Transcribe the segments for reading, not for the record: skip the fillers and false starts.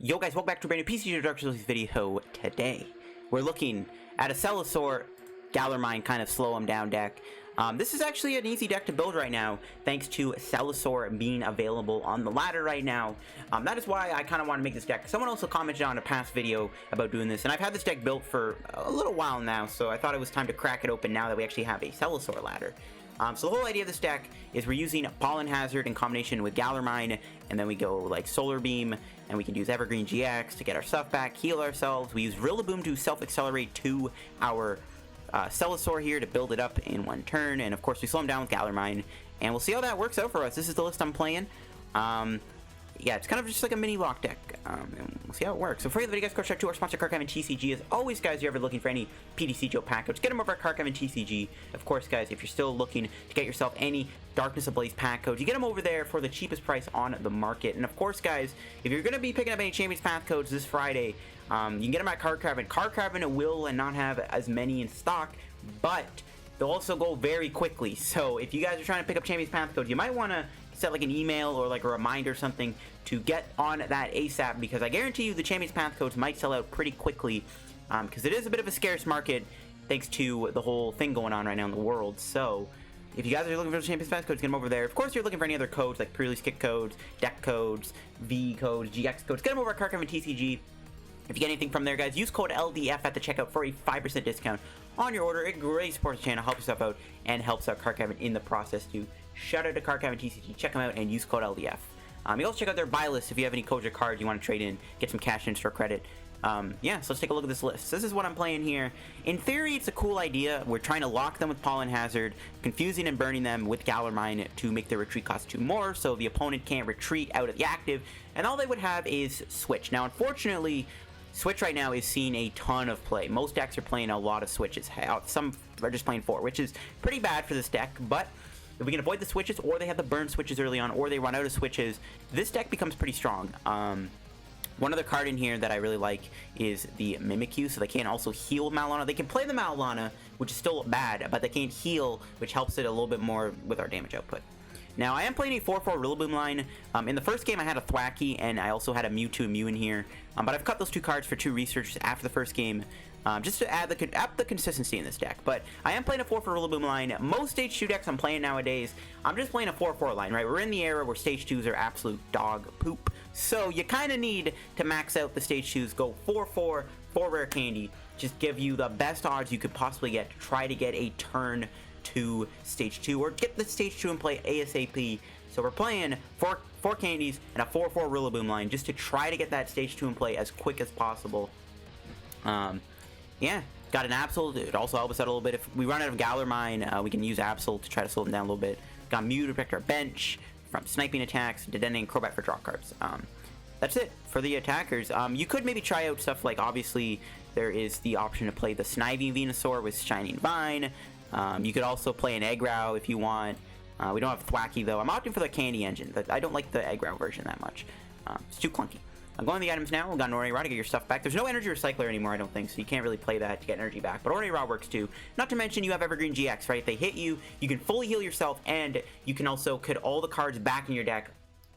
Yo guys, welcome back to a brand new PTCGO video. Today, we're looking at a CeleSaur Galar Mine kind of slow him down deck. This is actually an easy deck to build right now, thanks to CeleSaur being available on the ladder right now. That is why I kind of want to make this deck. Someone also commented on a past video about doing this, and I've had this deck built for a little while now, so I thought it was time to crack it open now that we actually have a CeleSaur ladder. So the whole idea of this deck is we're using Pollen Hazard in combination with Galar Mine, and then we go like Solar Beam, and we can use Evergreen GX to get our stuff back, heal ourselves. We use Rillaboom to self-accelerate to our CeleSaur here to build it up in one turn, and of course we slow him down with Galar Mine, and we'll see how that works out for us. This is the list I'm playing. Yeah, it's kind of just like a mini lock deck, and we'll see how it works. So before the video, guys, go check out our sponsor, Crobat V TCG. As always, guys, you're ever looking for any PTCGO package, get them over at Crobat V TCG. Of course, guys, if you're still looking to get yourself any Darkness Ablaze pack codes, you get them over there for the cheapest price on the market. And of course, guys, if you're going to be picking up any Champions Path codes this Friday, you can get them at Card Caravan. Card Caravan will not have as many in stock, but they'll also go very quickly. So if you guys are trying to pick up Champions Path codes, you might want to set like an email or like a reminder or something to get on that ASAP, because I guarantee you the Champions Path codes might sell out pretty quickly, because it is a bit of a scarce market thanks to the whole thing going on right now in the world. So if you guys are looking for the Champions Path codes, get them over there. Of course, you're looking for any other codes like pre-release kit codes, deck codes, V codes, GX codes, get them over at Card Caravan TCG. If you get anything from there, guys, use code LDF at the checkout for a 5% discount on your order. It greatly supports the channel, helps yourself out, and helps out Card Caravan in the process too. Shout out to Card Caravan TCG, check them out, and use code LDF. You also check out their buy list if you have any codes or cards you want to trade in, get some cash in store credit. Yeah, so let's take a look at this list. So this is what I'm playing here. In theory, it's a cool idea. We're trying to lock them with Pollen Hazard, confusing and burning them with Galar Mine to make their retreat cost 2 more, so the opponent can't retreat out of the active, and all they would have is Switch. Now, unfortunately, Switch right now is seeing a ton of play. Most decks are playing a lot of switches. Some are just playing 4, which is pretty bad for this deck, but if we can avoid the switches, or they have the burn switches early on, or they run out of switches, this deck becomes pretty strong. One other card in here that I really like is the Mimikyu, so they can also heal Mallow Lana. They can play the Mallow Lana, which is still bad, but they can't heal, which helps it a little bit more with our damage output. Now, I am playing a 4-4 Rillaboom line. In the first game, I had a Thwacky, and I also had a Mew UNB in here. But I've cut those 2 cards for 2 researchers after the first game, just to add the consistency in this deck. But I am playing a 4-4 Rillaboom line. Most Stage 2 decks I'm playing nowadays, I'm just playing a 4-4 line, right? We're in the era where Stage 2s are absolute dog poop. So you kind of need to max out the Stage 2s, go 4-4 for Rare Candy. Just give you the best odds you could possibly get to try to get a turn to Stage 2, or get the Stage 2 and play ASAP. So we're playing 4 candies and a 4-4 Rillaboom line just to try to get that Stage 2 and play as quick as possible. Yeah, got an Absol. It also helps us out a little bit. If we run out of Galar Mine, we can use Absol to try to slow them down a little bit. Got Mew to protect our bench from sniping attacks, Dedenne and Crobat for draw cards. That's it for the attackers. You could maybe try out stuff like, obviously, there is the option to play the Celebi Venusaur with Shining Vine. You could also play an Eggrow if you want. We don't have Thwacky though. I'm opting for the Candy Engine, but I don't like the Eggrow version that much. It's too clunky. I'm going to the items now. We've got an Ordinary Rod to get your stuff back. There's no Energy Recycler anymore, I don't think, so you can't really play that to get energy back. But Ordinary Rod works too. Not to mention you have Evergreen GX, right? If they hit you, you can fully heal yourself, and you can also put all the cards back in your deck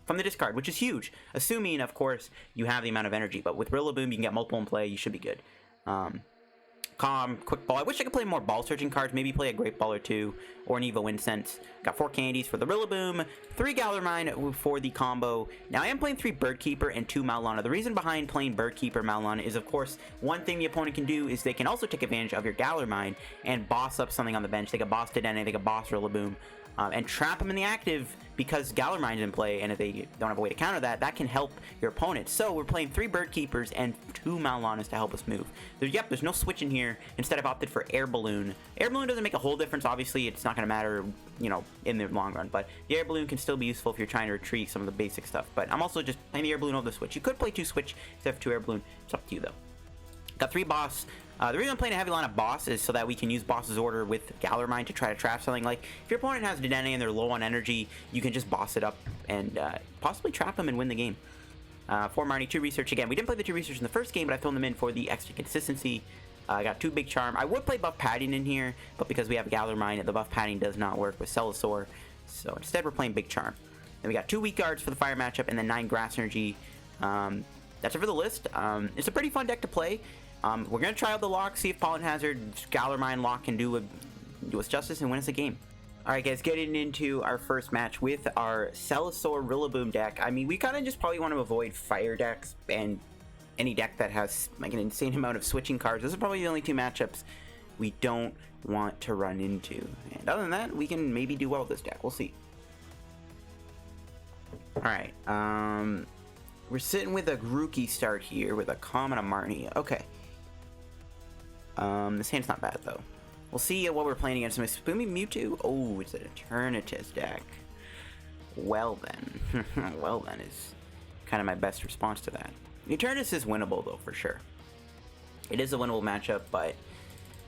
from the discard, which is huge. Assuming, of course, you have the amount of energy. But with Rillaboom, you can get multiple in play. You should be good. Calm, Quick Ball. I wish I could play more ball searching cards. Maybe play a Great Ball or 2, or an Evo Incense. Got 4 candies for the Rillaboom, 3 Galar Mine for the combo. Now I am playing 3 Bird Keeper and 2 Mallow Lana. The reason behind playing Bird Keeper Mallow Lana is, of course, one thing the opponent can do is they can also take advantage of your Galar Mine and boss up something on the bench. They can boss Dedenne, they can boss Rillaboom, and trap them in the active because Galar Mine's in play, and if they don't have a way to counter that, that can help your opponent. So we're playing 3 Bird Keepers and 2 Mallow Lanas to help us move. There's no switch in here. Instead, I've opted for Air Balloon. Air Balloon doesn't make a whole difference. Obviously, it's not going to matter, you know, in the long run, but the Air Balloon can still be useful if you're trying to retreat some of the basic stuff. But I'm also just playing the Air Balloon over the Switch. You could play 2 Switch instead of 2 Air Balloon. It's up to you, though. Got 3 Boss. The reason I'm playing a heavy line of Boss is so that we can use Boss's Order with Galar Mine to try to trap something. Like, if your opponent has Dedenne and they're low on energy, you can just boss it up and possibly trap them and win the game. 4 Marnie, 2 Research. Again, we didn't play the 2 Research in the first game, but I thrown them in for the extra consistency. I got 2 Big Charm. I would play Buff Padding in here, but because we have Galar Mine, the Buff Padding does not work with CeleSaur. So instead, we're playing Big Charm. Then we got 2 Weak Guards for the Fire matchup, and then 9 Grass Energy. that's it for the list. It's a pretty fun deck to play. We're gonna try out the lock, see if Pollen Hazard, Galar Mine lock can do us justice and win us a game. Alright guys, getting into our first match with our CeleSaur Rillaboom deck. I mean, we kind of just probably want to avoid fire decks and any deck that has like an insane amount of switching cards. Those are probably the only two matchups we don't want to run into. And other than that, we can maybe do well with this deck. We'll see. Alright, we're sitting with a Grookey start here with a common, a Marnie. Okay. This hand's not bad though. We'll see what we're playing against. Spoomy Mewtwo. Oh, it's an Eternatus deck. Well then. Well then is kind of my best response to that. Eternatus is winnable though, for sure. It is a winnable matchup, but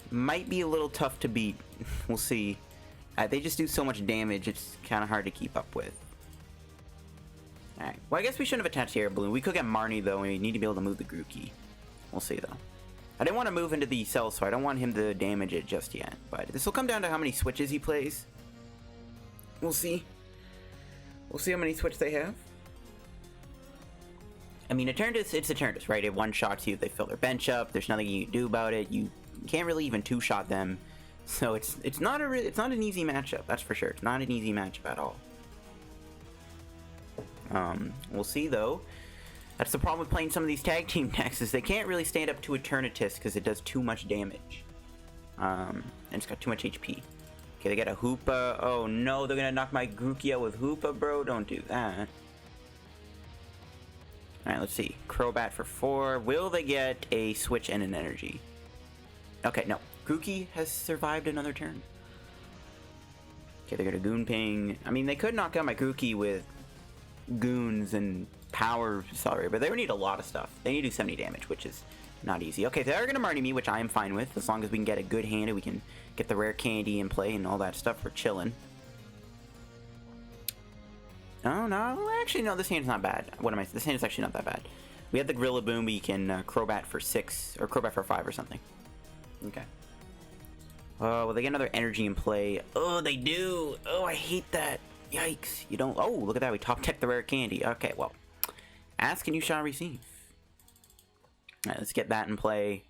might be a little tough to beat. We'll see. They just do so much damage, it's kind of hard to keep up with. Alright, well I guess we shouldn't have attached the Air Balloon. We could get Marnie though, and we need to be able to move the Grookey. We'll see though. I didn't want to move into the Celsaur. I don't want him to damage it just yet. But this will come down to how many switches he plays. We'll see. We'll see how many switches they have. I mean, Eternatus, it's Eternatus, right? It one-shots you. They fill their bench up. There's nothing you can do about it. You can't really even two-shot them. So it's not an easy matchup. That's for sure. It's not an easy matchup at all. We'll see though. That's the problem with playing some of these tag team decks, is they can't really stand up to Eternatus because it does too much damage. And it's got too much HP. Okay, they got a Hoopa. Oh no, they're gonna knock my Grookey out with Hoopa, bro. Don't do that. Alright, let's see. Crobat for 4. Will they get a switch and an energy? Okay, no. Grookey has survived another turn. Okay, they're gonna Goon Ping. I mean, they could knock out my Grookey with Goons and Power Accelerator, but they would need a lot of stuff. They need to do 70 damage, which is not easy. Okay, they are going to Marnie me, which I am fine with. As long as we can get a good hand and we can get the Rare Candy in play and all that stuff, we're chilling. Oh, no. Actually, no, this hand's not bad. This hand is actually not that bad. We have the Rillaboom, we can Crobat for 6, or Crobat for 5 or something. Okay. Oh, will they get another energy in play? Oh, they do. Oh, I hate that. Yikes. You don't... Oh, look at that. We top deck the Rare Candy. Okay, well. Ask and you shall receive. Alright, let's get that in play.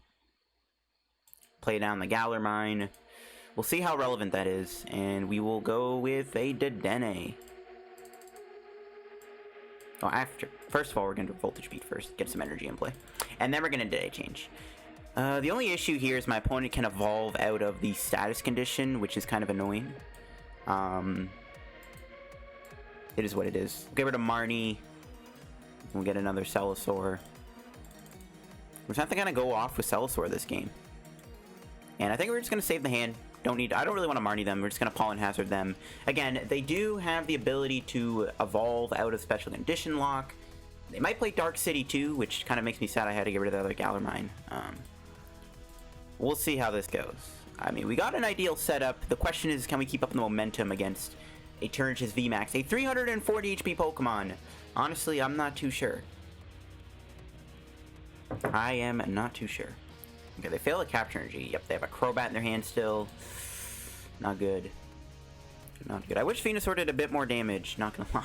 Play down the Galar Mine. We'll see how relevant that is. And we will go with a Dedenne. Oh, first of all, we're going to do Voltage Beat first. Get some energy in play. And then we're going to Day Change. The only issue here is my opponent can evolve out of the status condition, which is kind of annoying. It is what it is. We'll get rid of Marnie. We'll get another CeleSaur. We're just going to go off with CeleSaur this game. And I think we're just going to save the hand. I don't really want to Marnie them. We're just going to Pollen Hazard them. Again, they do have the ability to evolve out of Special Condition Lock. They might play Dark City too, which kind of makes me sad I had to get rid of the other Galar Mine. We'll see how this goes. I mean, we got an ideal setup. The question is, can we keep up the momentum against Eternatus VMAX, a 340 HP Pokemon? Honestly, I'm not too sure. I am not too sure. Okay, they fail at Capture Energy. Yep, they have a Crobat in their hand still. Not good. Not good. I wish Venusaur did a bit more damage, not gonna lie.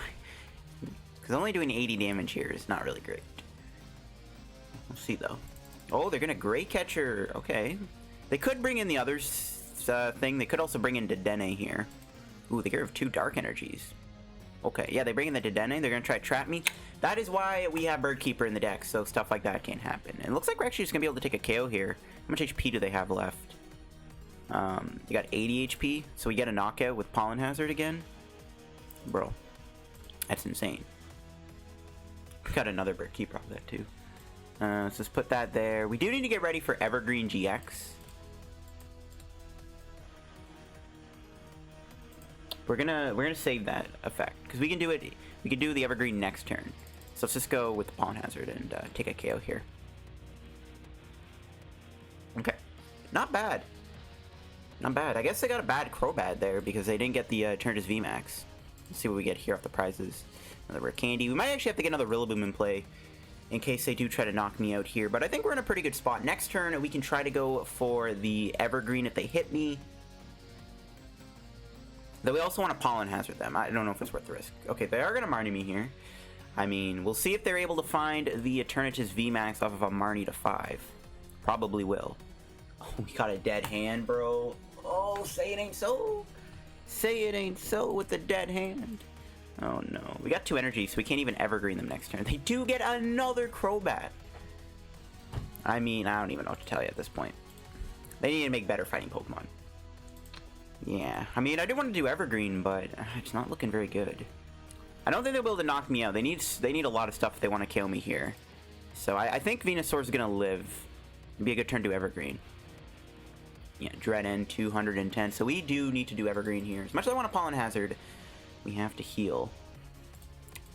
Because only doing 80 damage here is not really great. We'll see, though. Oh, they're gonna Great Catcher. Okay. They could bring in the other thing. They could also bring in Dedenne here. Ooh, they get rid of 2 Dark Energies. Okay, yeah, they bring in the Dedenne. They're gonna try to trap me. That is why we have Bird Keeper in the deck, so stuff like that can't happen. And it looks like we're actually just gonna be able to take a KO here. How much HP do they have left? You got 80 HP, so we get a knockout with Pollen Hazard again? Bro, that's insane. Got another Bird Keeper off that too. Let's just put that there. We do need to get ready for Evergreen GX. We're gonna save that effect because we can do it. We can do the Evergreen next turn. So let's just go with the Pollen Hazard and take a KO here. Okay, not bad. Not bad. I guess they got a bad Crobat there because they didn't get the Eternatus VMAX. Let's see what we get here off the prizes. Another Rare Candy. We might actually have to get another Rillaboom in play in case they do try to knock me out here. But I think we're in a pretty good spot. Next turn, we can try to go for the Evergreen if they hit me. Though we also want to Pollen Hazard them. I don't know if it's worth the risk. Okay, they are going to Marnie me here. I mean, we'll see if they're able to find the Eternatus VMAX off of a Marnie to 5. Probably will. Oh, we got a dead hand, bro. Oh, say it ain't so. Say it ain't so with the dead hand. Oh no. We got 2 energy, so we can't even evergreen them next turn. They do get another Crobat. I mean, I don't even know what to tell you at this point. They need to make better fighting Pokemon. Yeah, I mean, I do want to do evergreen, but it's not looking very good. I don't think they'll be able to knock me out. They need a lot of stuff if they want to kill me here. So I think Venusaur's gonna live. It'd be a good turn to evergreen. Yeah, Dedenne 210. So we do need to do evergreen here. As much as I want a Pollen Hazard, we have to heal.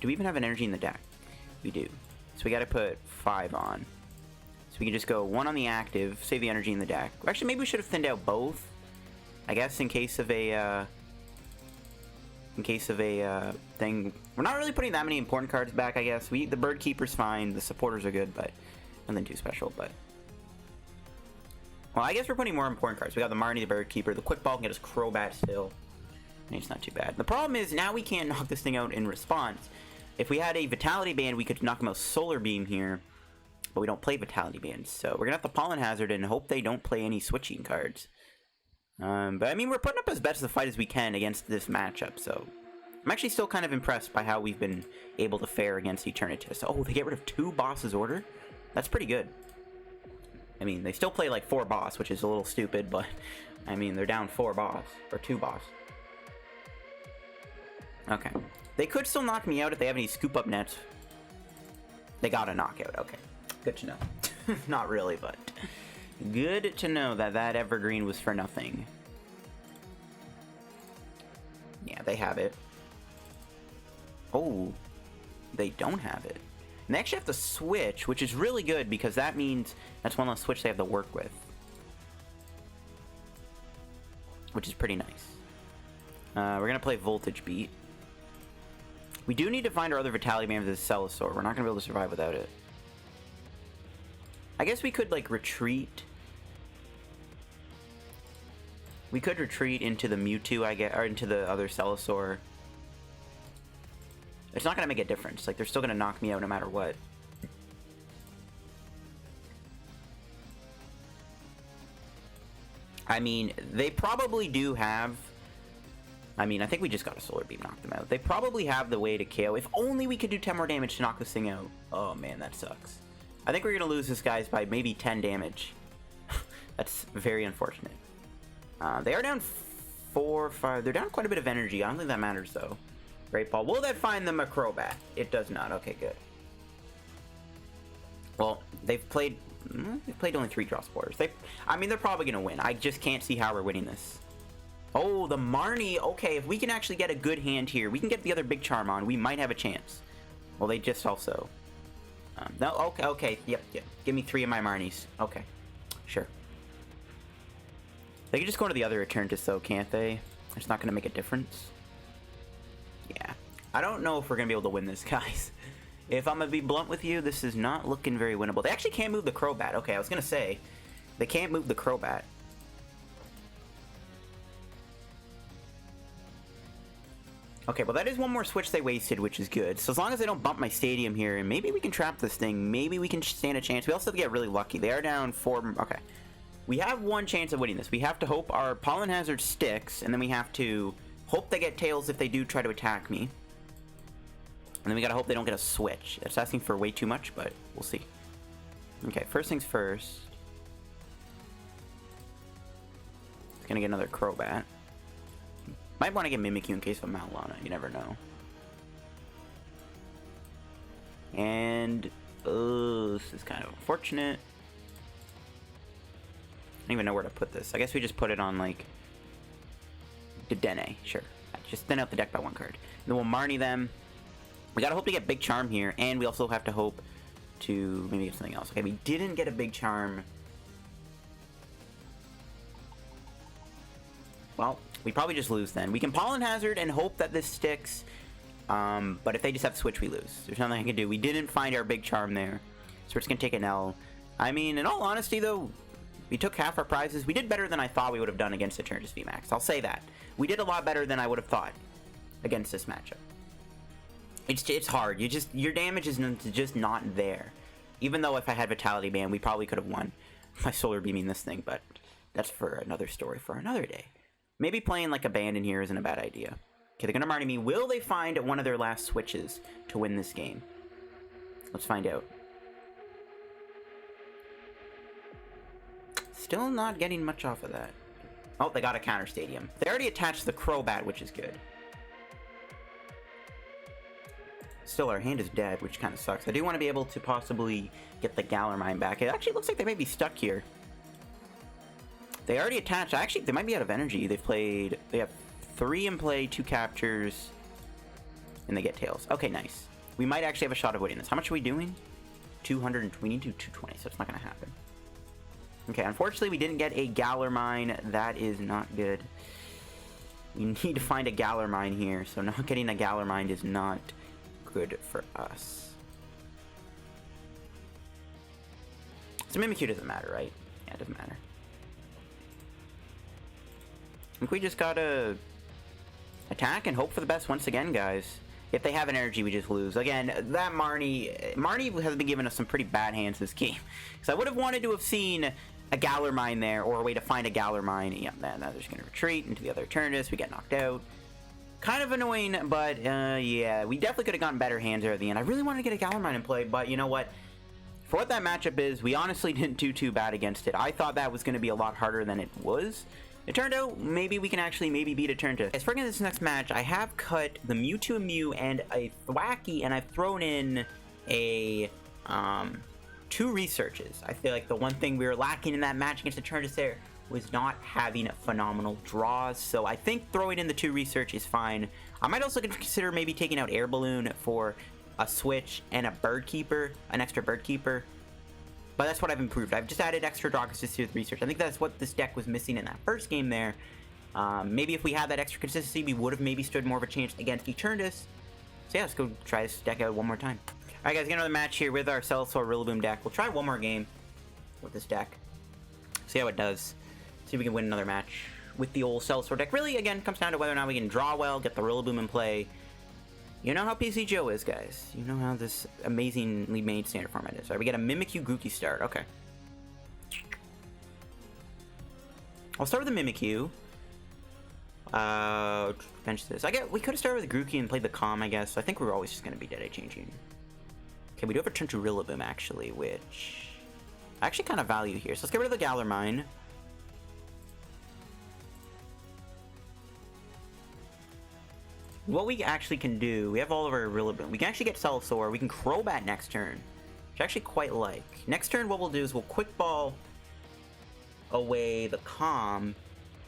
Do we even have an energy in the deck? We do. So we got to put 5 on. So we can just go 1 on the active, save the energy in the deck. Actually, maybe we should have thinned out both. I guess in case of a thing. We're not really putting that many important cards back, I guess. The Bird Keeper's fine, the supporters are good, but nothing too special, but... Well, I guess we're putting more important cards. We got the Marnie, the Bird Keeper, the Quick Ball can get us Crobat still. And it's not too bad. The problem is, now we can't knock this thing out in response. If we had a Vitality Band, we could knock him out Solar Beam here, but we don't play Vitality Band, so we're gonna have to Pollen Hazard and hope they don't play any switching cards. But I mean, we're putting up as best of a fight as we can against this matchup, so... I'm actually still kind of impressed by how we've been able to fare against Eternatus. Oh, they get rid of 2 Boss's Order? That's pretty good. I mean, they still play like 4 Boss, which is a little stupid, but... I mean, they're down 4 Boss, or 2 Boss. Okay. They could still knock me out if they have any scoop-up nets. They got a knockout, okay. Good to know. Not really, but... Good to know that that evergreen was for nothing. Yeah, they have it. Oh, they don't have it. And they actually have to switch, which is really good because that means that's one less switch they have to work with. Which is pretty nice. We're going to play Voltage Beat. We do need to find our other Vitality Band with this CeleSaur. We're not going to be able to survive without it. I guess we could, like, retreat. We could retreat into the Mewtwo, I guess, or into the other CeleSaur. It's not going to make a difference. Like, they're still going to knock me out no matter what. I mean, they probably do have... I mean, I think we just got a Solar Beam knock them out. They probably have the way to KO. If only we could do 10 more damage to knock this thing out. Oh, man, that sucks. I think we're going to lose this guys by maybe 10 damage. That's very unfortunate. They are down 4 or 5. They're down quite a bit of energy. I don't think that matters, though. Great Ball. Will that find them a Crobat? It does not. Okay, good. Well, they've played only 3 draw sporters. I mean, they're probably going to win. I just can't see how we're winning this. Oh, the Marnie. Okay, if we can actually get a good hand here, we can get the other Big Charm on. We might have a chance. Well, they just also... no, okay. Yep. Give me 3 of my Marnies. Okay. Sure. They can just go into the other Eternatus, though, can't they? It's not going to make a difference. Yeah. I don't know if we're going to be able to win this, guys. If I'm going to be blunt with you, this is not looking very winnable. They actually can't move the Crobat. Okay, I was going to say, they can't move the Crobat. Okay, well, that is one more switch they wasted, which is good. So as long as they don't bump my stadium here, and maybe we can trap this thing. Maybe we can stand a chance. We also have to get really lucky. They are down 4... Okay. We have one chance of winning this. We have to hope our Pollen Hazard sticks, and then we have to hope they get Tails if they do try to attack me. And then we gotta hope they don't get a switch. That's asking for way too much, but we'll see. Okay, first things first. It's gonna get another Crobat. Might want to get Mimikyu in case of Mallow Lana. You never know. And... this is kind of unfortunate. I don't even know where to put this. I guess we just put it on, like... Dedenne. Sure. Just thin out the deck by 1 card. And then we'll Marnie them. We gotta hope to get Big Charm here. And we also have to hope to maybe get something else. Okay, we didn't get a Big Charm. Well... we probably just lose then. We can Pollen Hazard and hope that this sticks. But if they just have Switch, we lose. There's nothing I can do. We didn't find our Big Charm there. So we're just going to take an L. I mean, in all honesty, though, we took half our prizes. We did better than I thought we would have done against Eternatus VMAX. I'll say that. We did a lot better than I would have thought against this matchup. It's hard. Your damage is just not there. Even though if I had Vitality Band, we probably could have won by Solar Beaming this thing, but that's for another story for another day. Maybe playing like a band in here isn't a bad idea. Okay, they're gonna Marnie me. Will they find one of their last switches to win this game? Let's find out. Still not getting much off of that. Oh, they got a counter stadium. They already attached the Crobat, which is good. Still, our hand is dead, which kind of sucks. I do want to be able to possibly get the Galar Mine back. It actually looks like they may be stuck here. They already attached. Actually, they might be out of energy. They have 3 in play, 2 captures, and they get tails. Okay, nice. We might actually have a shot of winning this. How much are we doing? 200. We need to do 220, so it's not going to happen. Okay, unfortunately, we didn't get a Galar Mine. That is not good. We need to find a Galar Mine here, so not getting a Galar Mine is not good for us. So Mimikyu doesn't matter, right? Yeah, it doesn't matter. I think we just gotta attack and hope for the best once again, guys. If they have an energy, we just lose. Again, that Marnie has been giving us some pretty bad hands this game. Because I would have wanted to have seen a Galar Mine there, or a way to find a Galar Mine. Yeah, now they're just gonna retreat into the other Eternatus. We get knocked out. Kind of annoying, but yeah, we definitely could have gotten better hands there at the end. I really wanted to get a Galar Mine in play, but you know what? For what that matchup is, we honestly didn't do too bad against it. I thought that was going to be a lot harder than it was. It turned out maybe we can actually beat Eternatus. As for this next match, I have cut the Mewtwo and Mew and a Thwackey, and I've thrown in a 2 researches. I feel like the one thing we were lacking in that match against Eternatus there was not having phenomenal draws, so I think throwing in the 2 research is fine. I might also consider maybe taking out Air Balloon for a switch and a Bird Keeper, an extra Bird Keeper. But that's what I've improved. I've just added extra draw consistency with research. I think that's what this deck was missing in that first game there. Maybe if we had that extra consistency, we would have maybe stood more of a chance against Eternatus. So yeah, let's go try this deck out one more time. Alright guys, get another match here with our CeleSaur Rillaboom deck. We'll try one more game with this deck. See how it does. See if we can win another match with the old CeleSaur deck. Really, again, comes down to whether or not we can draw well, get the Rillaboom in play. You know how PTCGO is, guys. You know how this amazingly made standard format is. Alright, we get a Mimikyu Grookey start. Okay. I'll start with the Mimikyu. Bench this. We could have started with Grookey and played the Calm, I guess. I think we were always just going to be Dead-Eye changing. Okay, we do have a turn to Rillaboom, actually, which I actually kind of value here. So let's get rid of the Galar Mine. What we actually can do, we have all of our Rillaboom. We can actually get CeleSaur. We can Crobat next turn, which I actually quite like. Next turn, what we'll do is we'll Quick Ball away the Calm.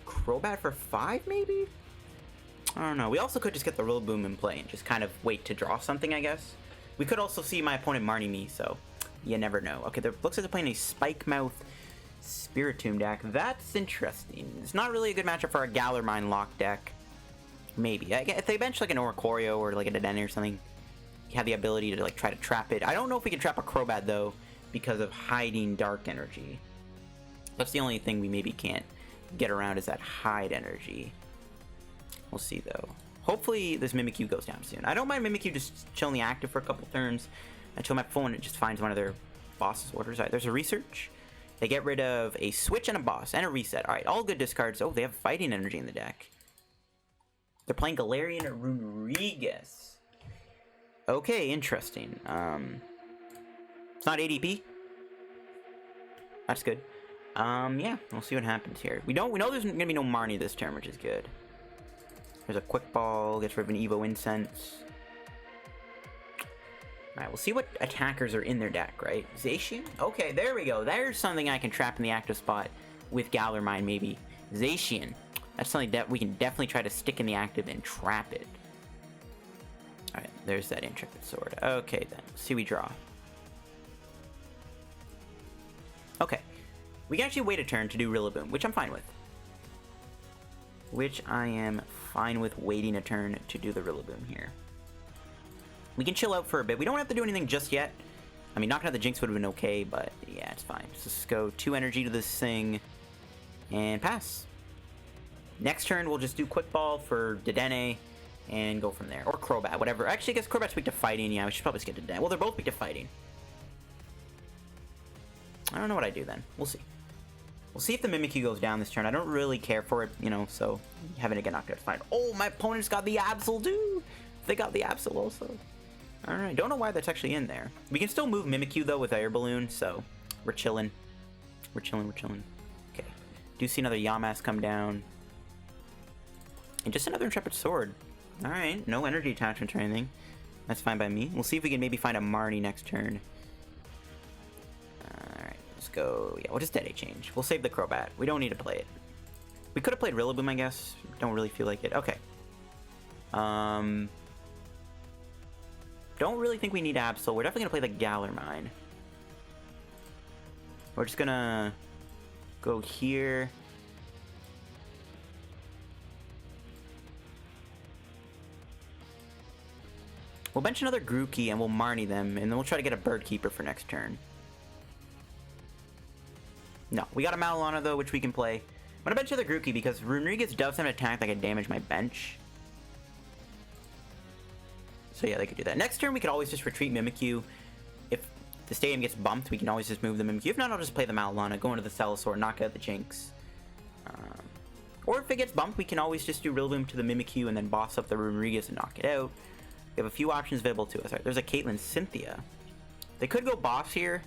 Crobat for 5, maybe? I don't know. We also could just get the Rillaboom in play and just kind of wait to draw something, I guess. We could also see my opponent Marnie me, so you never know. Okay, there looks like they're playing a Spike Mouth Spiritomb deck. That's interesting. It's not really a good matchup for a Galar Mine lock deck. Maybe. If they bench like an Oricorio or like a Dedenne or something, you have the ability to like try to trap it. I don't know if we can trap a Crobat though, because of hiding Dark Energy. That's the only thing we maybe can't get around is that hide energy. We'll see though. Hopefully this Mimikyu goes down soon. I don't mind Mimikyu just chilling the active for a couple turns until my opponent just finds one of their boss's orders. Alright, there's a research. They get rid of a switch and a boss and a reset. Alright, all good discards. Oh, they have fighting energy in the deck. They're playing Galarian Runerigus. Okay, interesting. It's not ADP. That's good. Yeah, we'll see what happens here. We know there's gonna be no Marnie this turn, which is good. There's a Quick Ball, gets rid of an Evo Incense. Alright, we'll see what attackers are in their deck, right? Zacian? Okay, there we go. There's something I can trap in the active spot with Galar Mine, maybe. Zacian. That's something that we can definitely try to stick in the active and trap it. Alright, there's that Intrepid Sword. Okay, then. See, we draw. Okay. We can actually wait a turn to do Rillaboom, which I'm fine with. Which I am fine with waiting a turn to do the Rillaboom here. We can chill out for a bit. We don't have to do anything just yet. I mean, knocking out the Jinx would have been okay, but yeah, it's fine. So let's go 2 energy to this thing and pass. Next turn, we'll just do Quick Ball for Dedenne and go from there. Or Crobat, whatever. Actually, I guess Crobat's weak to fighting. Yeah, we should probably just get to Dedenne. Well, they're both weak to fighting. I don't know what I do then. We'll see. We'll see if the Mimikyu goes down this turn. I don't really care for it, you know, so having it get knocked out is fine. Oh, my opponent's got the Absol too! They got the Absol also. Alright, don't know why that's actually in there. We can still move Mimikyu, though, with Air Balloon, so we're chilling. We're chilling, we're chilling. Okay. Do see another Yamask come down. And just another Intrepid Sword. Alright, no energy attachments or anything. That's fine by me. We'll see if we can maybe find a Marnie next turn. Alright, let's go. Yeah, we'll just DAA change. We'll save the Crobat. We don't need to play it. We could have played Rillaboom, I guess. Don't really feel like it. Okay. Don't really think we need Absol. We're definitely going to play the Galar Mine. We're just going to go here. We'll bench another Grookey and we'll Marnie them, and then we'll try to get a Bird Keeper for next turn. No, we got a Mallow Lana though, which we can play. I'm gonna bench another Grookey because Rodriguez does have an attack that can damage my bench. So yeah, they could do that. Next turn, we could always just retreat Mimikyu. If the stadium gets bumped, we can always just move the Mimikyu. If not, I'll just play the Mallow Lana, go into the CeleSaur, knock out the Jinx. Or if it gets bumped, we can always just do Rillaboom to the Mimikyu and then boss up the Rodriguez and knock it out. We have a few options available to us. Right, there's a Caitlyn Cynthia. They could go boss here.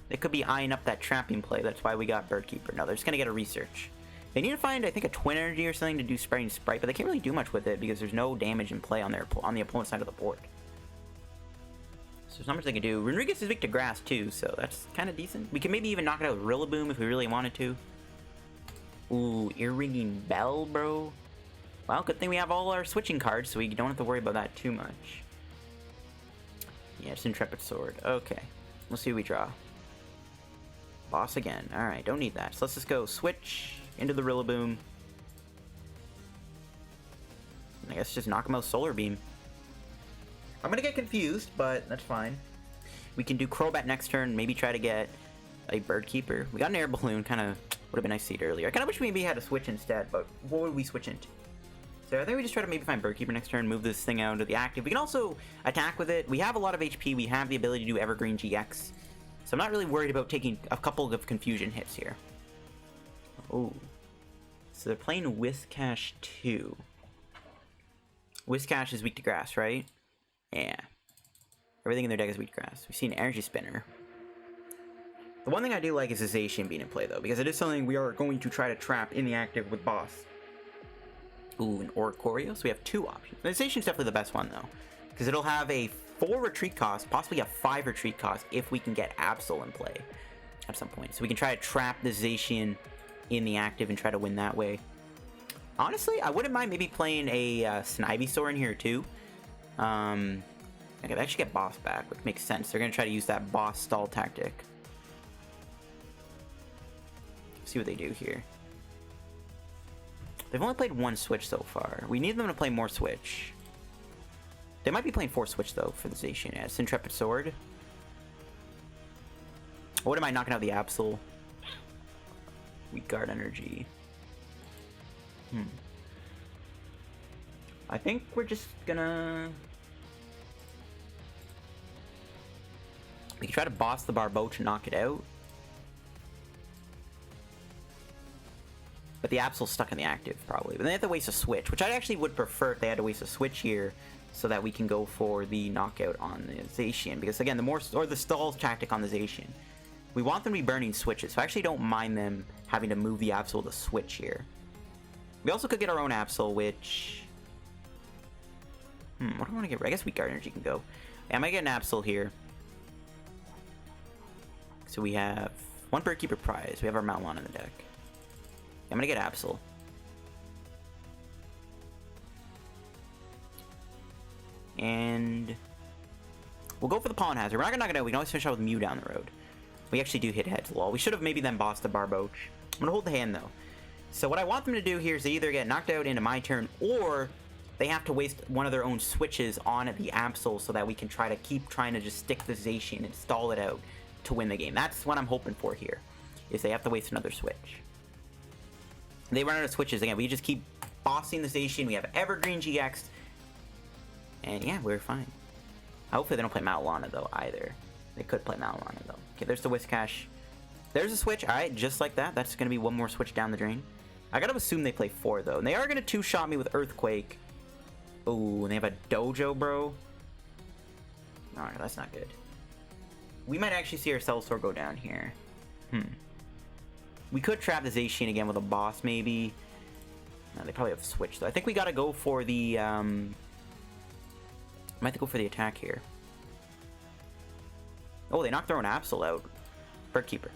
They could be eyeing up that trapping play. That's why we got Bird Keeper. No, they're just going to get a research. They need to find, I think, a Twin Energy or something to do Spreading Sprite, but they can't really do much with it because there's no damage in play on the opponent's side of the board. So there's not much they can do. Rodriguez is weak to grass too, so that's kind of decent. We can maybe even knock it out with Rillaboom if we really wanted to. Ooh, Ear-Ringing Bell, bro. Well, good thing we have all our switching cards, so we don't have to worry about that too much. Yeah, it's Intrepid Sword. Okay. Let's see what we draw. Boss again. Alright, don't need that. So let's just go switch into the Rillaboom. I guess just knock him out Solar Beam. I'm gonna get confused, but that's fine. We can do Crobat next turn, maybe try to get a Bird Keeper. We got an Air Balloon, kind of would have been nice to see it earlier. I kind of wish we maybe had a switch instead, but what would we switch into? So I think we just try to maybe find Bird Keeper next turn, move this thing out into the active. We can also attack with it. We have a lot of HP. We have the ability to do Evergreen GX. So I'm not really worried about taking a couple of confusion hits here. Oh. So they're playing Whiscash 2. Whiscash is weak to grass, right? Yeah. Everything in their deck is weak to grass. We've seen Energy Spinner. The one thing I do like is this Zacian being in play, though, because it is something we are going to try to trap in the active with boss. Ooh, an Oricorio. So we have two options. The Zacian's definitely the best one, though, because it'll have a 4 retreat cost, possibly a 5 retreat cost, if we can get Absol in play at some point. So we can try to trap the Zacian in the active and try to win that way. Honestly, I wouldn't mind maybe playing a Snivy in here, too. I could actually get boss back, which makes sense. They're going to try to use that boss stall tactic. See what they do here. They've only played 1 switch so far. We need them to play more switch. They might be playing 4 switch, though, for the Zacian. Yeah, it's Intrepid Sword. What am I knocking out the Absol? Weak Guard Energy. I think we're just gonna... We can try to boss the Barbeau to knock it out. But the Absol's stuck in the active, probably. But they have to waste a switch, which I actually would prefer if they had to waste a switch here so that we can go for the knockout on the Zacian. Because, again, the more... Or the stall tactic on the Zacian. We want them to be burning switches, so I actually don't mind them having to move the Absol to switch here. We also could get our own Absol, which... what do I want to get? I guess Weak Guard Energy can go. Yeah, I might get an Absol here. So we have 1 Bird Keeper prize. We have our Mallow Lana in the deck. I'm gonna get Absol. And we'll go for the Pollen Hazard. We're not gonna knock it out. We can always finish out with Mew down the road. We actually do hit heads, lol. We should have maybe then bossed the Barboach. I'm gonna hold the hand, though. So what I want them to do here is they either get knocked out into my turn, or they have to waste one of their own switches on the Absol so that we can try to keep trying to just stick the Zacian and stall it out to win the game. That's what I'm hoping for here, is they have to waste another switch. They run out of switches. Again, we just keep bossing the Zacian. We have Evergreen GX. And yeah, we're fine. Hopefully they don't play Mallow Lana though either. They could play Mallow Lana though. Okay, there's the Whiscash. There's a switch. Alright, just like that. That's going to be one more switch down the drain. I gotta assume they play 4 though. And they are going to two-shot me with Earthquake. Ooh, and they have a Dojo, bro. Alright, that's not good. We might actually see our Celsaur go down here. We could trap the Zacian again with a boss, maybe. No, they probably have switched though. I think we gotta go for the, I might have to go for the attack here. Oh, they knocked their own Absol out. Bird Keeper.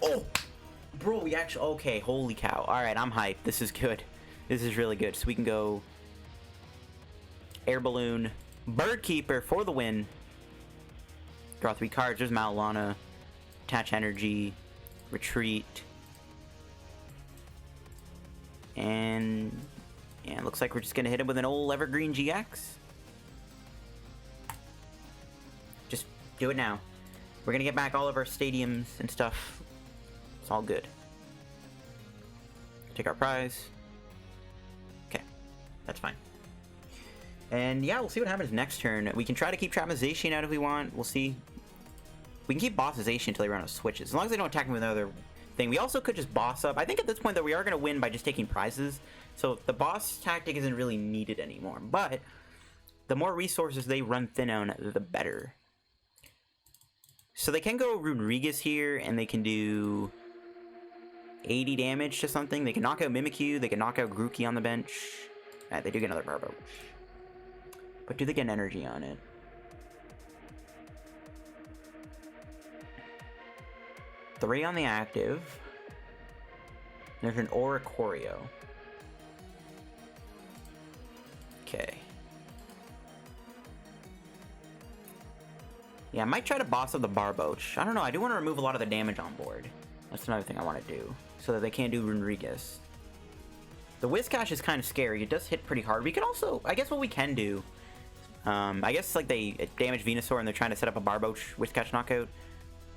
Oh! Bro, we actually... Okay, holy cow. Alright, I'm hyped. This is good. This is really good. So we can go... Air Balloon. Bird Keeper for the win. Draw 3 cards. There's Mallow Lana. Attach Energy. Retreat. And... Yeah, it looks like we're just gonna hit him with an old Evergreen GX. Just do it now. We're gonna get back all of our stadiums and stuff. It's all good. Take our prize. Okay, that's fine. And yeah, we'll see what happens next turn. We can try to keep Traumazation out if we want. We'll see. We can keep Bossization until they run out of switches. As long as they don't attack me with another thing. We also could just boss up. I think at this point that we are going to win by just taking prizes. So the boss tactic isn't really needed anymore. But the more resources they run thin on, the better. So they can go Rodriguez here, and they can do 80 damage to something. They can knock out Mimikyu. They can knock out Grookey on the bench. Alright, they do get another Barbo. But do they get energy on it? Three on the active. There's an Oricorio. Okay. Yeah, I might try to boss up the Barboach. I don't know, I do want to remove a lot of the damage on board. That's another thing I want to do. So that they can't do Rodriguez. The Whiscash is kind of scary. It does hit pretty hard. We can also... I guess what we can do... I guess like they damage Venusaur and they're trying to set up a Barboach Whiscash knockout.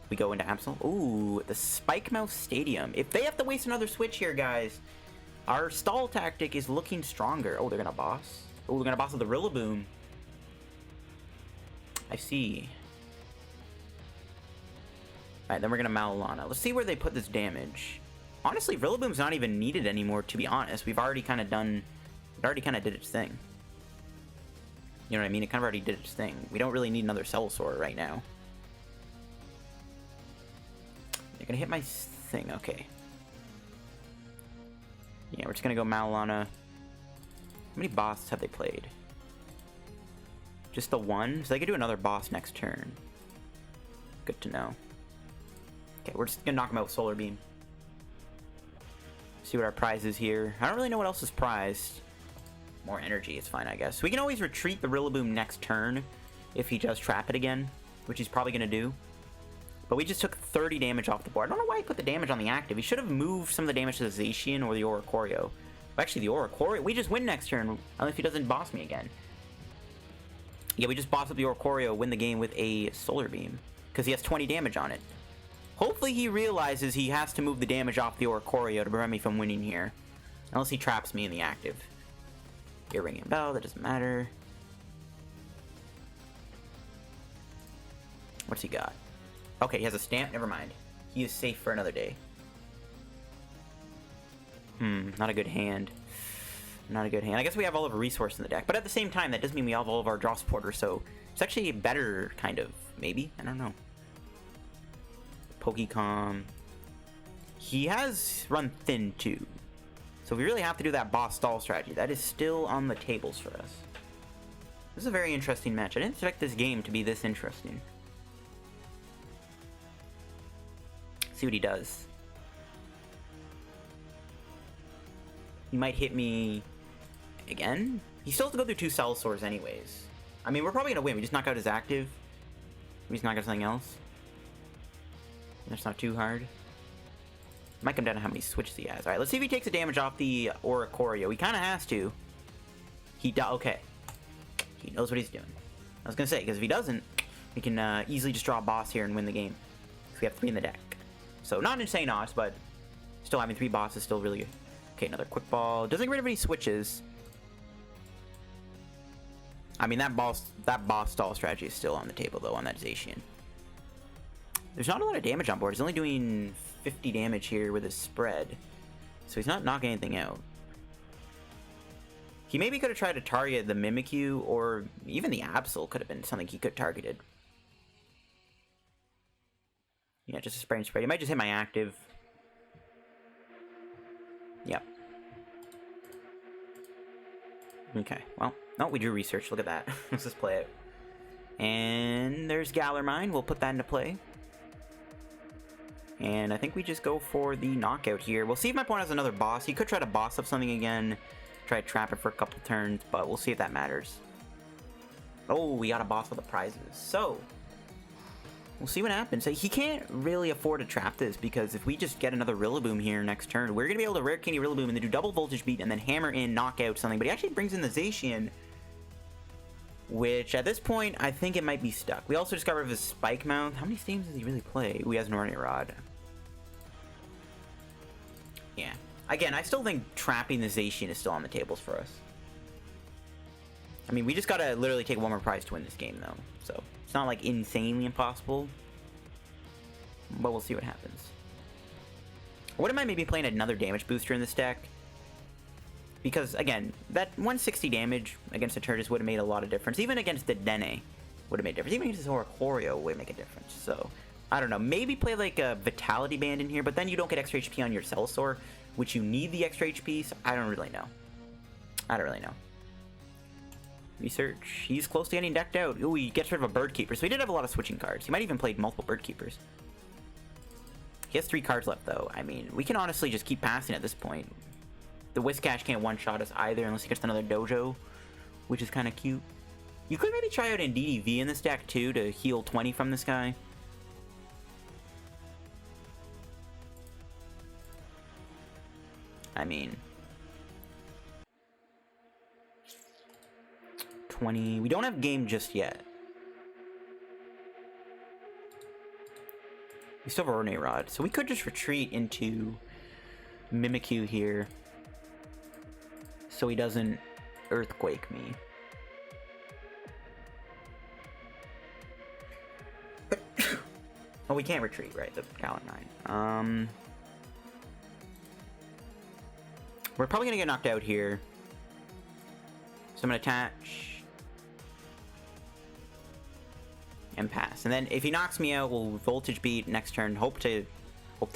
We go into Absol. Ooh, the Spike Mouth Stadium. If they have to waste another switch here, guys, our stall tactic is looking stronger. Oh, they're going to boss. Oh, they're going to boss with the Rillaboom. I see. Alright, then we're going to Mallow Lana. Let's see where they put this damage. Honestly, Rillaboom's not even needed anymore, to be honest. We've already kind of done... It already kind of did its thing. You know what I mean? It kind of already did its thing. We don't really need another CeleSaur right now. They're going to hit my thing. Okay. Yeah, we're just going to go Mallow Lana. How many bosses have they played? Just the one? So they could do another boss next turn. Good to know. Okay, we're just going to knock him out with Solar Beam. See what our prize is here. I don't really know what else is prized. More energy, it's fine, I guess. We can always retreat the Rillaboom next turn if he does trap it again, which he's probably going to do. But we just took 30 damage off the board. I don't know why he put the damage on the active. He should have moved some of the damage to the Zacian or the Oricorio. Well, actually, the Oricorio... We just win next turn, unless he doesn't boss me again. Yeah, we just boss up the Oricorio, win the game with a Solar Beam, because he has 20 damage on it. Hopefully he realizes he has to move the damage off the Oricorio to prevent me from winning here. Unless he traps me in the active. Ringing bell, that doesn't matter. What's he got? Okay, he has a stamp, never mind. He is safe for another day. Not a good hand. Not a good hand. I guess we have all of our resources in the deck, but at the same time, that doesn't mean we have all of our draw supporters, so it's actually a better kind of, maybe? I don't know. Pokecom. He has run thin too. So we really have to do that boss stall strategy. That is still on the tables for us. This is a very interesting match. I didn't expect this game to be this interesting. See what he does. He might hit me again. He still has to go through 2 CeleSaurs anyways. I mean, we're probably going to win. We just knock out his active. We just knock out something else. That's not too hard. Might come down to how many switches he has. Alright, let's see if he takes the damage off the Oricorio. He kind of has to. Okay. He knows what he's doing. I was going to say, because if he doesn't, we can easily just draw a boss here and win the game. So we have 3 in the deck. So, not insane odds, but still having 3 bosses is still really good. Okay, another quick ball. Doesn't get rid of any switches. I mean, that boss stall strategy is still on the table, though, on that Zacian. There's not a lot of damage on board. He's only doing 50 damage here with his spread. So he's not knocking anything out. He maybe could have tried to target the Mimikyu, or even the Absol could have been something he could have targeted. Yeah, just a spray and spray. He might just hit my active. Yep. Okay, well, no, we drew research. Look at that. Let's just play it. And there's Galar Mine. We'll put that into play. And I think we just go for the knockout here. We'll see if my opponent has another boss. He could try to boss up something again. Try to trap it for a couple turns, but we'll see if that matters. Oh, we got a boss with the prizes. So, we'll see what happens. He can't really afford to trap this, because if we just get another Rillaboom here next turn, we're going to be able to Rare Candy Rillaboom and then do double Voltage Beat and then hammer in, knock out something. But he actually brings in the Zacian, which at this point, I think it might be stuck. We also discovered his Spike Mouth. How many games does he really play? He has an Ordinary Rod. Yeah. Again, I still think trapping the Zacian is still on the tables for us. I mean, we just gotta literally take one more prize to win this game, though. So, it's not, like, insanely impossible. But we'll see what happens. What am I maybe playing another damage booster in this deck? Because, again, that 160 damage against a Turtis would have made a lot of difference. Even against the Dedenne would have made a difference. Even against his Oricorio would make a difference. So, I don't know. Maybe play, like, a Vitality Band in here, but then you don't get extra HP on your CeleSaur, which you need the extra HP, so I don't really know. I don't really know. Research. He's close to getting decked out. Ooh, he gets rid of a Bird Keeper, so he did have a lot of switching cards. He might even play multiple Bird Keepers. He has 3 cards left, though. I mean, we can honestly just keep passing at this point. The Whiscash can't one-shot us either unless he gets another Dojo, which is kind of cute. You could maybe try out an DDV in this deck, too, to heal 20 from this guy. I mean, 20. We don't have game just yet. We still have Ordinary Rod, so we could just retreat into Mimikyu here, so he doesn't Earthquake me. Oh, we can't retreat, right? The Galar Mine. We're probably gonna get knocked out here. So I'm gonna attach and pass. And then if he knocks me out, we'll Voltage Beat next turn. Hope to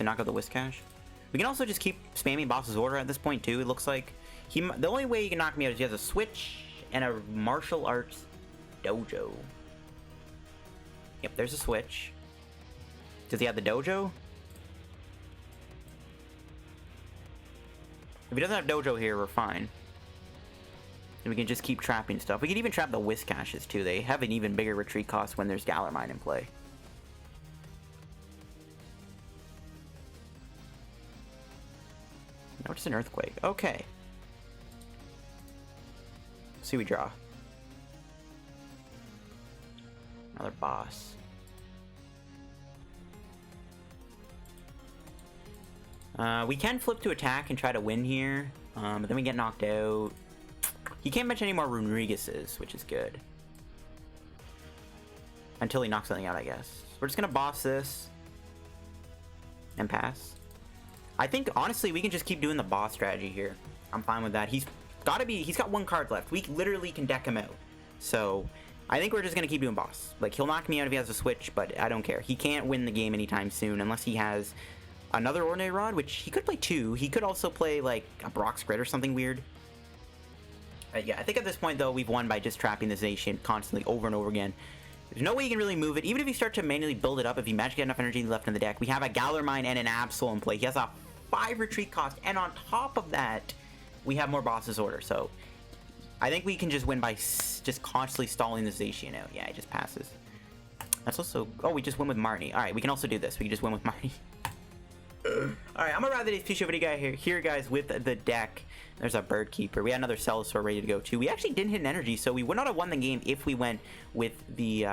knock out the Whiscash. We can also just keep spamming Boss's Order at this point too. It looks like the only way he can knock me out is he has a Switch and a Martial Arts Dojo. Yep, there's a Switch. Does he have the Dojo? If he doesn't have Dojo here, we're fine. And we can just keep trapping stuff. We can even trap the Whiscashes too. They have an even bigger retreat cost when there's Galar Mine in play. No, just an Earthquake. Okay. Let's see what we draw. Another boss. We can flip to attack and try to win here, but then we get knocked out. He can't mention any more Runrigases, which is good. Until he knocks something out, I guess. We're just gonna boss this and pass. I think, honestly, we can just keep doing the boss strategy here. I'm fine with that. He's got 1 card left. We literally can deck him out. So, I think we're just gonna keep doing boss. Like, he'll knock me out if he has a Switch, but I don't care. He can't win the game anytime soon unless he has another Ordinary Rod, which he could play 2. He could also play, like, a Brock's Grid or something weird. Yeah, I think at this point, though, we've won by just trapping the Zacian constantly over and over again. There's no way you can really move it. Even if you start to manually build it up, if you magically get enough energy left in the deck, we have a Galar Mine and an Absol in play. He has a 5 retreat cost, and on top of that, we have more Boss's Order. So, I think we can just win by just constantly stalling the Zacian out. Yeah, it just passes. That's also... Oh, we just win with Marnie. Alright, we can also do this. We can just win with Marnie. Alright, I'm gonna wrap today's video video here, guys, with the deck. There's a Bird Keeper. We had another CeleSaur ready to go, too. We actually didn't hit an energy, so we would not have won the game if we went with the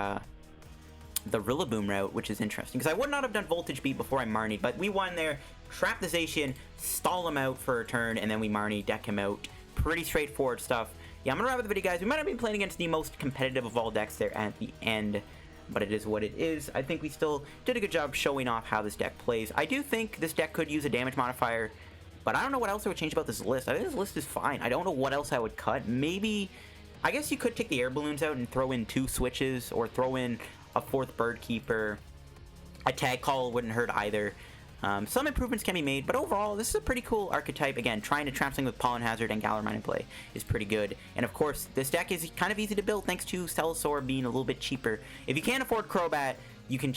Rillaboom route, which is interesting. Because I would not have done Voltage Beat before I Marnied, but we won there, trap the Zacian, stall him out for a turn, and then we Marnie, deck him out. Pretty straightforward stuff. yeah, I'm gonna wrap up the video, guys. We might not be playing against the most competitive of all decks there at the end, but it is what it is. I think we still did a good job showing off how this deck plays. I do think this deck could use a damage modifier, but I don't know what else I would change about this list. I think this list is fine. I don't know what else I would cut. Maybe, I guess you could take the air balloons out and throw in 2 switches, or throw in a 4th Bird Keeper. A tag call wouldn't hurt either. Some improvements can be made, but overall, this is a pretty cool archetype. Again, trying to trap something with Pollen Hazard and Galar Mine in play is pretty good. And of course, this deck is kind of easy to build thanks to CeleSaur being a little bit cheaper. If you can't afford Crobat, you can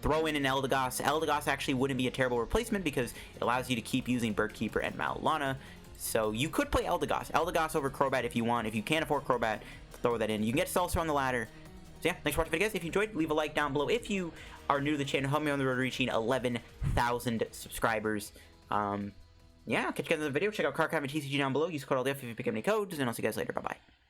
throw in an Eldegoss. Eldegoss actually wouldn't be a terrible replacement because it allows you to keep using Bird Keeper and Mallow Lana. So you could play Eldegoss. Eldegoss over Crobat if you want. If you can't afford Crobat, throw that in. You can get CeleSaur on the ladder. So yeah, thanks for watching the video, guys. If you enjoyed, leave a like down below. If you are new to the channel, help me on the road to reaching 11,000 subscribers. Yeah, I'll catch you guys in the video. Check out Card Cab and TCG down below. Use code LDF if you pick up any codes, and I'll see you guys later. Bye-bye.